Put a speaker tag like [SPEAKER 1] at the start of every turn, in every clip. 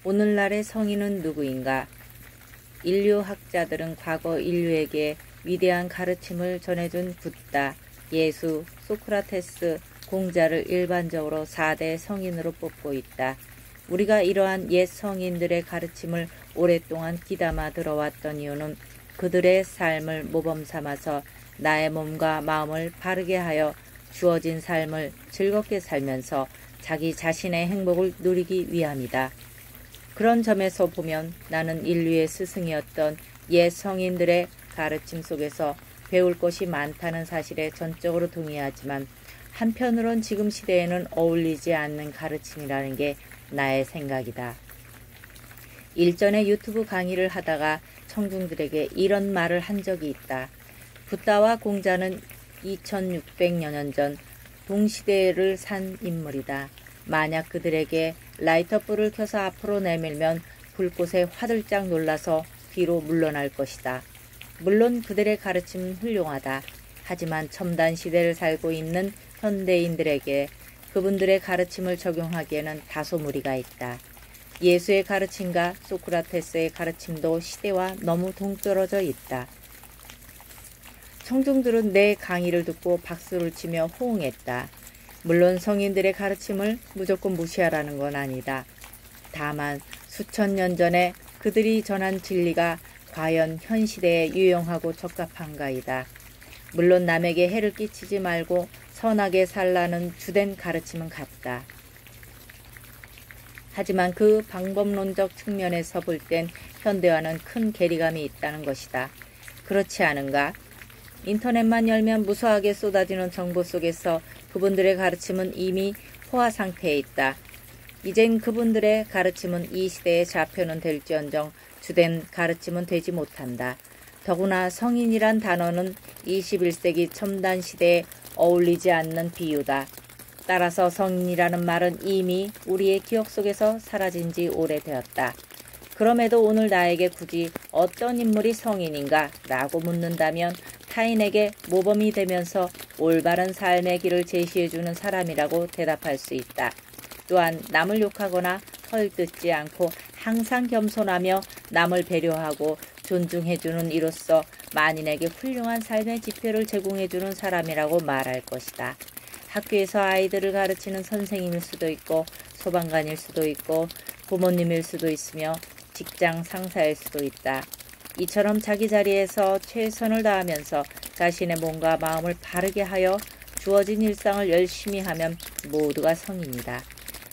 [SPEAKER 1] 오늘날의 성인은 누구인가? 인류학자들은 과거 인류에게 위대한 가르침을 전해준 붓다, 예수, 소크라테스, 공자를 일반적으로 4대 성인으로 뽑고 있다. 우리가 이러한 옛 성인들의 가르침을 오랫동안 귀담아 들어왔던 이유는 그들의 삶을 모범 삼아서 나의 몸과 마음을 바르게 하여 주어진 삶을 즐겁게 살면서 자기 자신의 행복을 누리기 위함이다. 그런 점에서 보면 나는 인류의 스승이었던 옛 성인들의 가르침 속에서 배울 것이 많다는 사실에 전적으로 동의하지만 한편으론 지금 시대에는 어울리지 않는 가르침이라는 게 나의 생각이다. 일전에 유튜브 강의를 하다가 청중들에게 이런 말을 한 적이 있다. 붓다와 공자는 2600여 년 전 동시대를 산 인물이다. 만약 그들에게 라이터불을 켜서 앞으로 내밀면 불꽃에 화들짝 놀라서 뒤로 물러날 것이다. 물론 그들의 가르침은 훌륭하다. 하지만 첨단 시대를 살고 있는 현대인들에게 그분들의 가르침을 적용하기에는 다소 무리가 있다. 예수의 가르침과 소크라테스의 가르침도 시대와 너무 동떨어져 있다. 청중들은 내 강의를 듣고 박수를 치며 호응했다. 물론 성인들의 가르침을 무조건 무시하라는 건 아니다. 다만 수천 년 전에 그들이 전한 진리가 과연 현 시대에 유용하고 적합한가이다. 물론 남에게 해를 끼치지 말고 선하게 살라는 주된 가르침은 같다. 하지만 그 방법론적 측면에서 볼 땐 현대와는 큰 괴리감이 있다는 것이다. 그렇지 않은가? 인터넷만 열면 무수하게 쏟아지는 정보 속에서 그분들의 가르침은 이미 포화 상태에 있다. 이젠 그분들의 가르침은 이 시대의 좌표는 될지언정 주된 가르침은 되지 못한다. 더구나 성인이란 단어는 21세기 첨단 시대에 어울리지 않는 비유다. 따라서 성인이라는 말은 이미 우리의 기억 속에서 사라진 지 오래되었다. 그럼에도 오늘 나에게 굳이 어떤 인물이 성인인가 라고 묻는다면 타인에게 모범이 되면서 올바른 삶의 길을 제시해주는 사람이라고 대답할 수 있다. 또한 남을 욕하거나 헐뜯지 않고 항상 겸손하며 남을 배려하고 존중해주는 이로써 만인에게 훌륭한 삶의 지표를 제공해주는 사람이라고 말할 것이다. 학교에서 아이들을 가르치는 선생님일 수도 있고 소방관일 수도 있고 부모님일 수도 있으며 직장 상사일 수도 있다. 이처럼 자기 자리에서 최선을 다하면서 자신의 몸과 마음을 바르게 하여 주어진 일상을 열심히 하면 모두가 성인이다.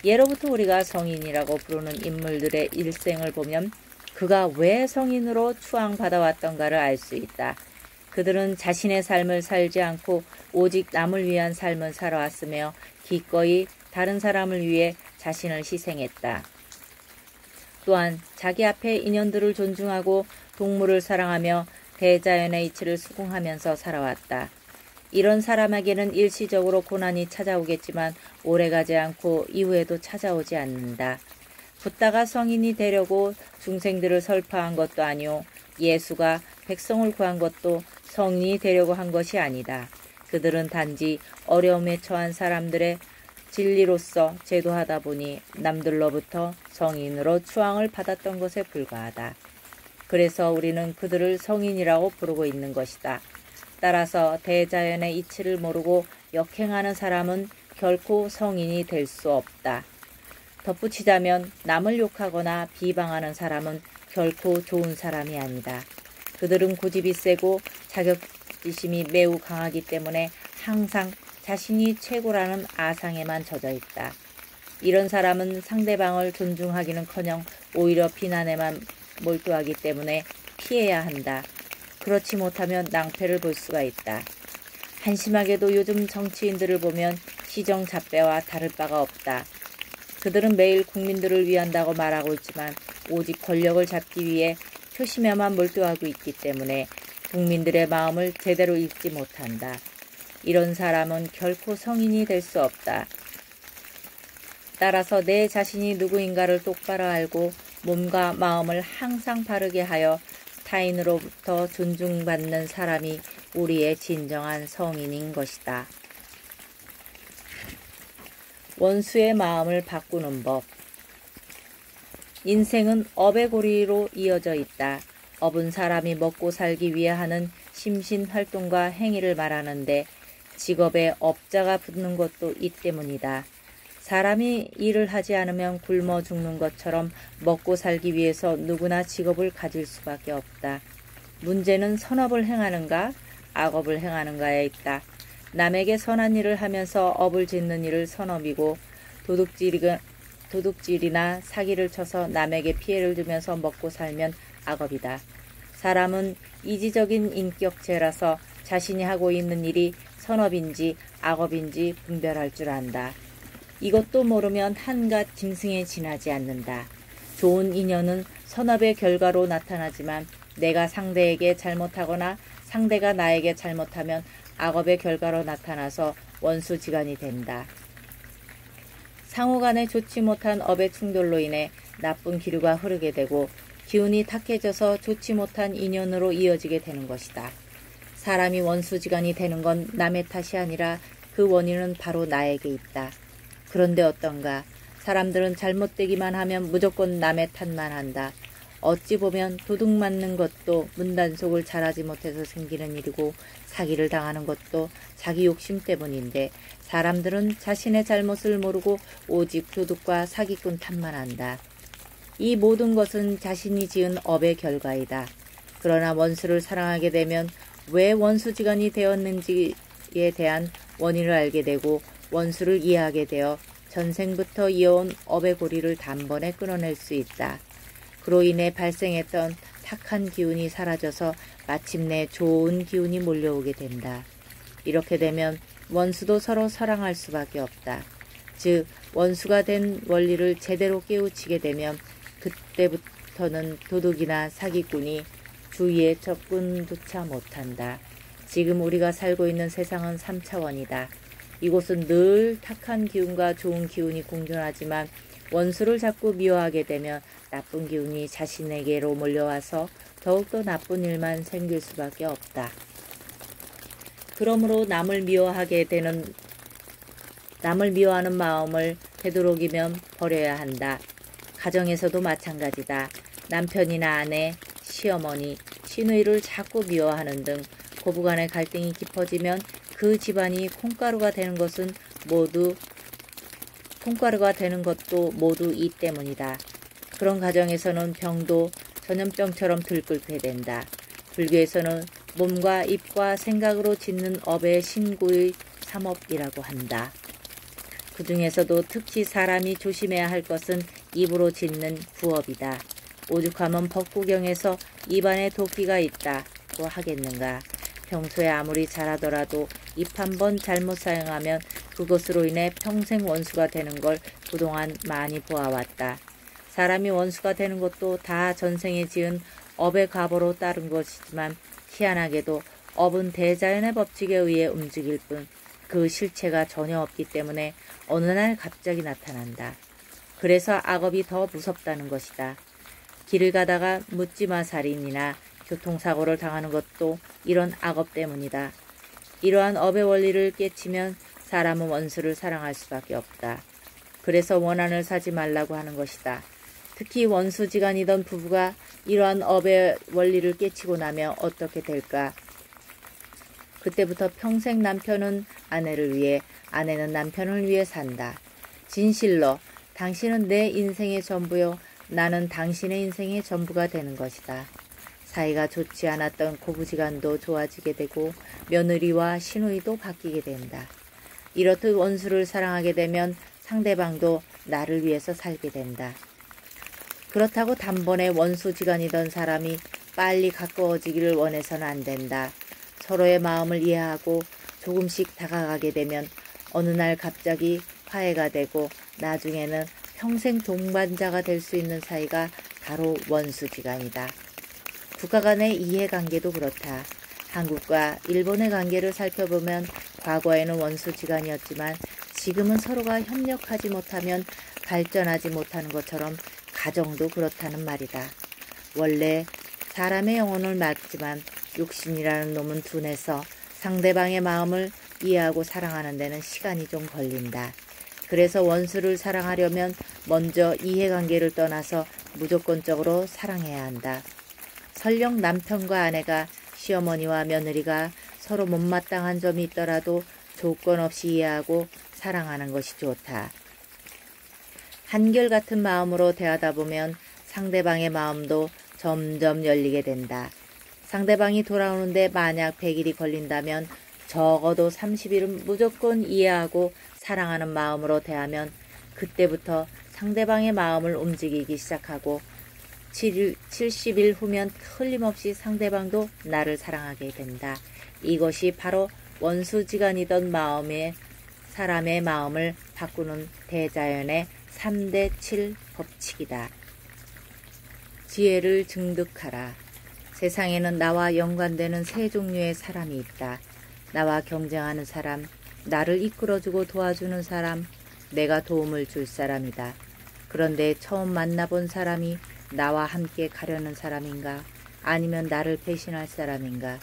[SPEAKER 1] 예로부터 우리가 성인이라고 부르는 인물들의 일생을 보면 그가 왜 성인으로 추앙받아왔던가를 알 수 있다. 그들은 자신의 삶을 살지 않고 오직 남을 위한 삶을 살아왔으며 기꺼이 다른 사람을 위해 자신을 희생했다. 또한 자기 앞의 인연들을 존중하고 동물을 사랑하며 대자연의 이치를 수긍하면서 살아왔다. 이런 사람에게는 일시적으로 고난이 찾아오겠지만 오래가지 않고 이후에도 찾아오지 않는다. 붓다가 성인이 되려고 중생들을 설파한 것도 아니오 예수가 백성을 구한 것도 성인이 되려고 한 것이 아니다. 그들은 단지 어려움에 처한 사람들의 진리로서 제도하다 보니 남들로부터 성인으로 추앙을 받았던 것에 불과하다. 그래서 우리는 그들을 성인이라고 부르고 있는 것이다. 따라서 대자연의 이치를 모르고 역행하는 사람은 결코 성인이 될 수 없다. 덧붙이자면 남을 욕하거나 비방하는 사람은 결코 좋은 사람이 아니다. 그들은 고집이 세고 자격지심이 매우 강하기 때문에 항상 자신이 최고라는 아상에만 젖어 있다. 이런 사람은 상대방을 존중하기는커녕 오히려 비난에만 몰두하기 때문에 피해야 한다. 그렇지 못하면 낭패를 볼 수가 있다. 한심하게도 요즘 정치인들을 보면 시정잡배와 다를 바가 없다. 그들은 매일 국민들을 위한다고 말하고 있지만 오직 권력을 잡기 위해 표심에만 몰두하고 있기 때문에 국민들의 마음을 제대로 읽지 못한다. 이런 사람은 결코 성인이 될 수 없다. 따라서 내 자신이 누구인가를 똑바로 알고 몸과 마음을 항상 바르게 하여 타인으로부터 존중받는 사람이 우리의 진정한 성인인 것이다. 원수의 마음을 바꾸는 법. 인생은 업의 고리로 이어져 있다. 업은 사람이 먹고 살기 위해 하는 심신활동과 행위를 말하는데 직업에 업자가 붙는 것도 이 때문이다. 사람이 일을 하지 않으면 굶어 죽는 것처럼 먹고 살기 위해서 누구나 직업을 가질 수밖에 없다. 문제는 선업을 행하는가 악업을 행하는가에 있다. 남에게 선한 일을 하면서 업을 짓는 일을 선업이고 도둑질이나 사기를 쳐서 남에게 피해를 주면서 먹고 살면 악업이다. 사람은 이지적인 인격체라서 자신이 하고 있는 일이 선업인지 악업인지 분별할 줄 안다. 이것도 모르면 한갓 짐승에 지나지 않는다. 좋은 인연은 선업의 결과로 나타나지만 내가 상대에게 잘못하거나 상대가 나에게 잘못하면 악업의 결과로 나타나서 원수지간이 된다. 상호간에 좋지 못한 업의 충돌로 인해 나쁜 기류가 흐르게 되고 기운이 탁해져서 좋지 못한 인연으로 이어지게 되는 것이다. 사람이 원수지간이 되는 건 남의 탓이 아니라 그 원인은 바로 나에게 있다. 그런데 어떤가? 사람들은 잘못되기만 하면 무조건 남의 탓만 한다. 어찌 보면 도둑 맞는 것도 문단속을 잘하지 못해서 생기는 일이고 사기를 당하는 것도 자기 욕심 때문인데 사람들은 자신의 잘못을 모르고 오직 도둑과 사기꾼 탓만 한다. 이 모든 것은 자신이 지은 업의 결과이다. 그러나 원수를 사랑하게 되면 왜 원수지간이 되었는지에 대한 원인을 알게 되고 원수를 이해하게 되어 전생부터 이어온 업의 고리를 단번에 끊어낼 수 있다. 그로 인해 발생했던 탁한 기운이 사라져서 마침내 좋은 기운이 몰려오게 된다. 이렇게 되면 원수도 서로 사랑할 수밖에 없다. 즉 원수가 된 원리를 제대로 깨우치게 되면 그때부터는 도둑이나 사기꾼이 주위에 접근조차 못한다. 지금 우리가 살고 있는 세상은 3차원이다. 이곳은 늘 탁한 기운과 좋은 기운이 공존하지만 원수를 자꾸 미워하게 되면 나쁜 기운이 자신에게로 몰려와서 더욱더 나쁜 일만 생길 수밖에 없다. 그러므로 남을 미워하는 마음을 되도록이면 버려야 한다. 가정에서도 마찬가지다. 남편이나 아내, 시어머니, 시누이를 자꾸 미워하는 등 고부간의 갈등이 깊어지면 그 집안이 콩가루가 되는 것도 모두 이 때문이다. 그런 가정에서는 병도 전염병처럼 들끓게 된다. 불교에서는 몸과 입과 생각으로 짓는 업의 신구의 삼업이라고 한다. 그 중에서도 특히 사람이 조심해야 할 것은 입으로 짓는 구업이다. 오죽하면 법구경에서 입안에 도끼가 있다고 하겠는가. 평소에 아무리 잘하더라도 입 한 번 잘못 사용하면 그것으로 인해 평생 원수가 되는 걸 그동안 많이 보아왔다. 사람이 원수가 되는 것도 다 전생에 지은 업의 과보로 따른 것이지만 희한하게도 업은 대자연의 법칙에 의해 움직일 뿐 그 실체가 전혀 없기 때문에 어느 날 갑자기 나타난다. 그래서 악업이 더 무섭다는 것이다. 길을 가다가 묻지마 살인이나 교통사고를 당하는 것도 이런 악업 때문이다. 이러한 업의 원리를 깨치면 사람은 원수를 사랑할 수밖에 없다. 그래서 원한을 사지 말라고 하는 것이다. 특히 원수지간이던 부부가 이러한 업의 원리를 깨치고 나면 어떻게 될까? 그때부터 평생 남편은 아내를 위해, 아내는 남편을 위해 산다. 진실로 당신은 내 인생의 전부요, 나는 당신의 인생의 전부가 되는 것이다. 사이가 좋지 않았던 고부지간도 좋아지게 되고 며느리와 시누이도 바뀌게 된다. 이렇듯 원수를 사랑하게 되면 상대방도 나를 위해서 살게 된다. 그렇다고 단번에 원수지간이던 사람이 빨리 가까워지기를 원해서는 안 된다. 서로의 마음을 이해하고 조금씩 다가가게 되면 어느 날 갑자기 화해가 되고 나중에는 평생 동반자가 될 수 있는 사이가 바로 원수지간이다. 국가 간의 이해관계도 그렇다. 한국과 일본의 관계를 살펴보면 과거에는 원수지간이었지만 지금은 서로가 협력하지 못하면 발전하지 못하는 것처럼 가정도 그렇다는 말이다. 원래 사람의 영혼을 막지만 육신이라는 놈은 둔해서 상대방의 마음을 이해하고 사랑하는 데는 시간이 좀 걸린다. 그래서 원수를 사랑하려면 먼저 이해관계를 떠나서 무조건적으로 사랑해야 한다. 설령 남편과 아내가 시어머니와 며느리가 서로 못마땅한 점이 있더라도 조건 없이 이해하고 사랑하는 것이 좋다. 한결같은 마음으로 대하다 보면 상대방의 마음도 점점 열리게 된다. 상대방이 돌아오는데 만약 100일이 걸린다면 적어도 30일은 무조건 이해하고 사랑하는 마음으로 대하면 그때부터 상대방의 마음을 움직이기 시작하고 70일 후면 틀림없이 상대방도 나를 사랑하게 된다. 이것이 바로 원수지간이던 사람의 마음을 바꾸는 대자연의 3대 7 법칙이다. 지혜를 증득하라. 세상에는 나와 연관되는 세 종류의 사람이 있다. 나와 경쟁하는 사람, 나를 이끌어주고 도와주는 사람, 내가 도움을 줄 사람이다. 그런데 처음 만나본 사람이 나와 함께 가려는 사람인가? 아니면 나를 배신할 사람인가?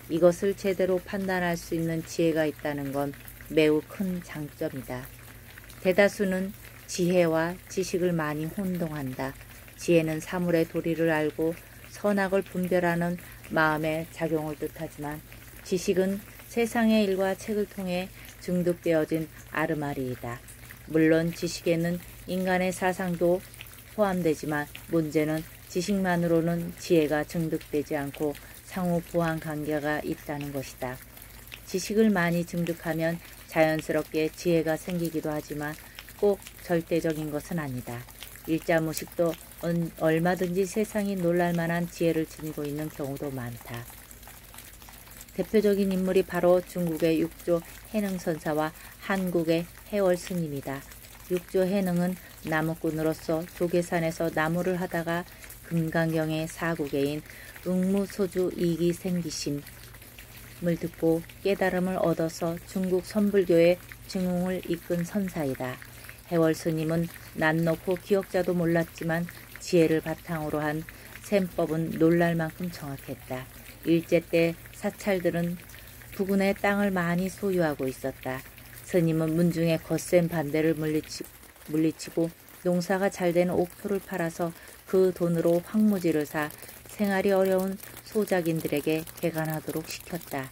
[SPEAKER 1] 이것을 제대로 판단할 수 있는 지혜가 있다는 건 매우 큰 장점이다. 대다수는 지혜와 지식을 많이 혼동한다. 지혜는 사물의 도리를 알고 선악을 분별하는 마음의 작용을 뜻하지만 지식은 세상의 일과 책을 통해 증득되어진 아르마리이다. 물론 지식에는 인간의 사상도 포함되지만 문제는 지식만으로는 지혜가 증득되지 않고 상호 보완 관계가 있다는 것이다. 지식을 많이 증득하면 자연스럽게 지혜가 생기기도 하지만 꼭 절대적인 것은 아니다. 일자무식도 얼마든지 세상이 놀랄만한 지혜를 지니고 있는 경우도 많다. 대표적인 인물이 바로 중국의 육조 해능선사와 한국의 해월스님이다. 육조 해능은 나무꾼으로서 조계산에서 나무를 하다가 금강경의 사구계인 응무소주 이기 생기심을 듣고 깨달음을 얻어서 중국 선불교의 증흥을 이끈 선사이다. 해월스님은 난 놓고 기억자도 몰랐지만 지혜를 바탕으로 한 셈법은 놀랄 만큼 정확했다. 일제 때 사찰들은 부근의 땅을 많이 소유하고 있었다. 스님은 문중의 거센 반대를 물리치고 농사가 잘 되는 옥토를 팔아서 그 돈으로 황무지를 사 생활이 어려운 소작인들에게 개간하도록 시켰다.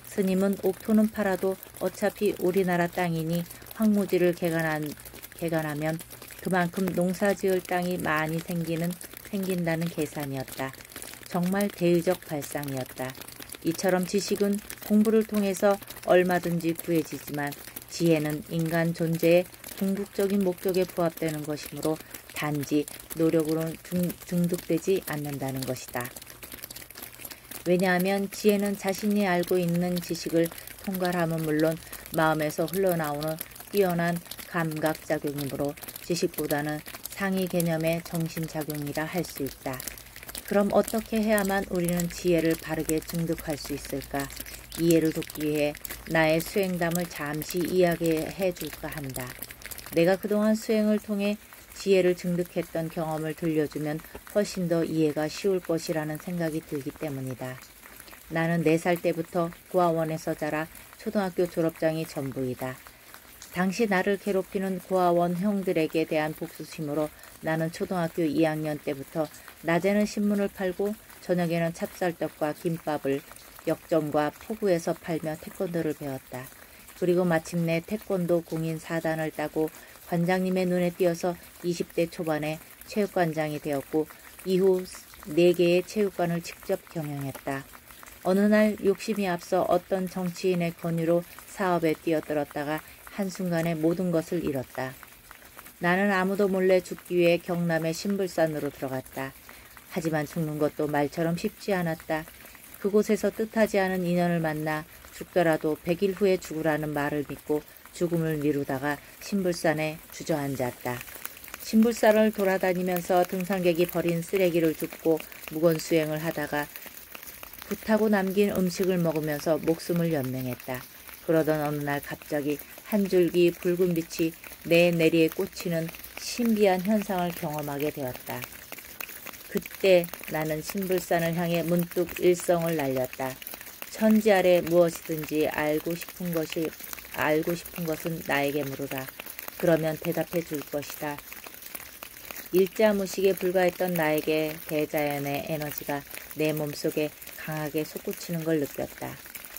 [SPEAKER 1] 스님은 옥토는 팔아도 어차피 우리나라 땅이니 황무지를 개간하면 그만큼 농사지을 땅이 많이 생긴다는 계산이었다. 정말 대의적 발상이었다. 이처럼 지식은 공부를 통해서 얼마든지 구해지지만 지혜는 인간 존재의 궁극적인 목적에 부합되는 것이므로 단지 노력으로 증득되지 않는다는 것이다. 왜냐하면 지혜는 자신이 알고 있는 지식을 통달함은 물론 마음에서 흘러나오는 뛰어난 감각작용이므로 지식보다는 상위 개념의 정신작용이라 할 수 있다. 그럼 어떻게 해야만 우리는 지혜를 바르게 증득할 수 있을까? 이해를 돕기 위해 나의 수행담을 잠시 이야기해 줄까 한다. 내가 그동안 수행을 통해 지혜를 증득했던 경험을 들려주면 훨씬 더 이해가 쉬울 것이라는 생각이 들기 때문이다. 나는 4살 때부터 고아원에서 자라 초등학교 졸업장이 전부이다. 당시 나를 괴롭히는 고아원 형들에게 대한 복수심으로 나는 초등학교 2학년 때부터 낮에는 신문을 팔고 저녁에는 찹쌀떡과 김밥을 역정과 포구에서 팔며 태권도를 배웠다. 그리고 마침내 태권도 공인 4단을 따고 관장님의 눈에 띄어서 20대 초반에 체육관장이 되었고 이후 4개의 체육관을 직접 경영했다. 어느 날 욕심이 앞서 어떤 정치인의 권유로 사업에 뛰어들었다가 한순간에 모든 것을 잃었다. 나는 아무도 몰래 죽기 위해 경남의 신불산으로 들어갔다. 하지만 죽는 것도 말처럼 쉽지 않았다. 그곳에서 뜻하지 않은 인연을 만나 죽더라도 100일 후에 죽으라는 말을 믿고 죽음을 미루다가 신불산에 주저앉았다. 신불산을 돌아다니면서 등산객이 버린 쓰레기를 줍고 무건수행을 하다가 붓하고 남긴 음식을 먹으면서 목숨을 연명했다. 그러던 어느 날 갑자기 한 줄기 붉은 빛이 내 내리에 꽂히는 신비한 현상을 경험하게 되었다. 그때 나는 신불산을 향해 문득 일성을 날렸다. 천지 아래 무엇이든지 알고 싶은 것은 나에게 물으라. 그러면 대답해 줄 것이다. 일자무식에 불과했던 나에게 대자연의 에너지가 내 몸속에 강하게 솟구치는 걸 느꼈다.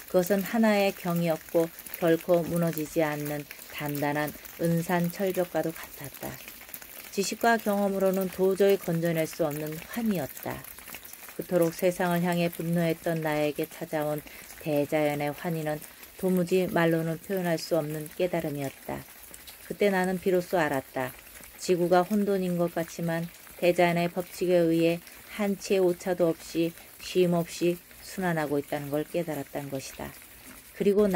[SPEAKER 1] 그것은 하나의 경이었고 결코 무너지지 않는 단단한 은산 철벽과도 같았다. 지식과 경험으로는 도저히 건져낼 수 없는 환희였다. 그토록 세상을 향해 분노했던 나에게 찾아온 대자연의 환희는 도무지 말로는 표현할 수 없는 깨달음이었다. 그때 나는 비로소 알았다. 지구가 혼돈인 것 같지만 대자연의 법칙에 의해 한치의 오차도 없이 쉼없이 순환하고 있다는 걸 깨달았다는 것이다. 그리고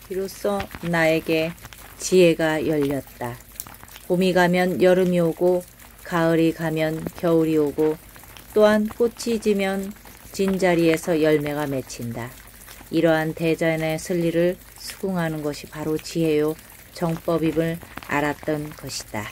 [SPEAKER 1] 비로소 나에게 지혜가 열렸다. 봄이 가면 여름이 오고 가을이 가면 겨울이 오고 또한 꽃이 지면 진자리에서 열매가 맺힌다. 이러한 대자연의 순리를 수긍하는 것이 바로 지혜요 정법임을 알았던 것이다.